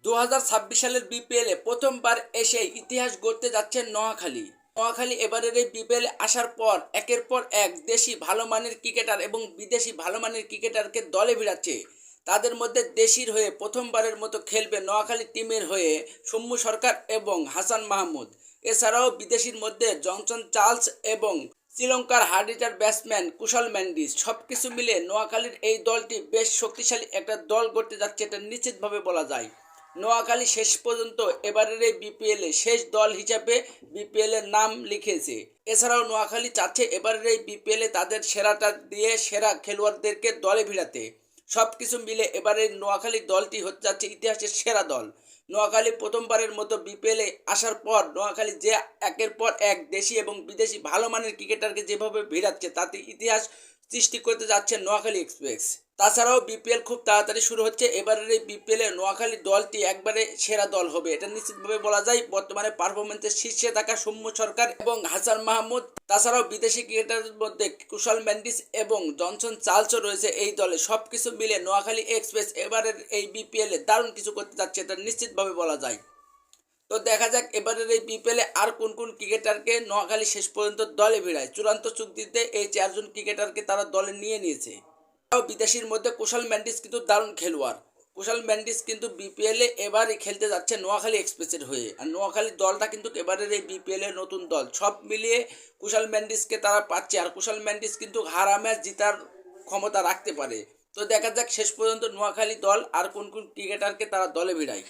2026 সালের বিপিএলে প্রথমবার এসে ইতিহাস গড়তে যাচ্ছে নোয়াখালী। নোয়াখালী এবারের এই বিপিএলে আসার পর একের পর এক দেশি ভালো মানের ক্রিকেটার এবং বিদেশি ভালো মানের ক্রিকেটারকে দলে ভিড়াচ্ছে। তাদের মধ্যে দেশির হয়ে প্রথমবারের মতো খেলবে নোয়াখালী টিমের হয়ে সৌম্য সরকার এবং হাসান মাহমুদ। এছাড়াও বিদেশির মধ্যে জনসন চার্লস এবং শ্রীলঙ্কার হার্ড-হিটার ব্যাটসম্যান কুশল মেন্ডিস। সবকিছু মিলে নোয়াখালীর এই দলটি বেশ শক্তিশালী একটা দল গড়তে যাচ্ছে, এটা নিশ্চিতভাবে বলা যায়। নোয়াখালী শেষ পর্যন্ত এবারের এই বিপিএলে শেষ দল হিসাবে বিপিএলের নাম লিখেছে। এছাড়াও নোয়াখালী চাচ্ছে এবারের এই বিপিএলে তাদের সেরাটা দিয়ে সেরা খেলোয়াড়দেরকে দলে ভিড়াতে। সব কিছু মিলে এবারের নোয়াখালী দলটি হতে যাচ্ছে ইতিহাসের সেরা দল। নোয়াখালী প্রথমবারের মতো বিপিএলে আসার পর নোয়াখালী যে একের পর এক দেশি এবং বিদেশি ভালো মানের ক্রিকেটারকে যেভাবে ভিড়াচ্ছে তাতে ইতিহাস সৃষ্টি করতে যাচ্ছে নোয়াখালী এক্সপ্রেস। তাছাড়াও বিপিএল খুব তাড়াতাড়ি শুরু হচ্ছে। এবারের এই বিপিএলে নোয়াখালী দলটি একবারে সেরা দল হবে, এটা নিশ্চিতভাবে বলা যায়। বর্তমানে পারফরমেন্সের শীর্ষে থাকা সৌম্য সরকার এবং হাসান মাহমুদ, তাছাড়াও বিদেশি ক্রিকেটারদের মধ্যে কুশল মেন্ডিস এবং জনসন চার্লসও রয়েছে এই দলে। সব কিছু মিলে নোয়াখালী এক্সপ্রেস এবারের এই বিপিএলে দারুণ কিছু করতে যাচ্ছে, এটা নিশ্চিতভাবে বলা যায়। তো দেখা যাক এবারের এই বিপিএলে আর কোন কোন ক্রিকেটারকে নোয়াখালী শেষ পর্যন্ত দলে ভিড়ায়। চূড়ান্ত চুক্তিতে এই 4 জন ক্রিকেটারকে তারা দলে নিয়ে নিয়েছে। বিদেশির মধ্যে কুশল মেন্ডিস কিন্তু দারুণ খেলোয়াড়। কুশল মেন্ডিস কিন্তু বিপিএলে এবারই খেলতে যাচ্ছে নোয়াখালী এক্সপ্রেসের হয়ে। আর নোয়াখালী দলটা কিন্তু এবারের এই বিপিএলের নতুন দল। সব মিলিয়ে কুশল মেন্ডিসকে তারা পাচ্ছে। আর কুশল মেন্ডিস কিন্তু হারা ম্যাচ জিতার ক্ষমতা রাখতে পারে। তো দেখা যাক শেষ পর্যন্ত নোয়াখালী দল আর কোন কোন ক্রিকেটারকে তারা দলে ভিড়ায়।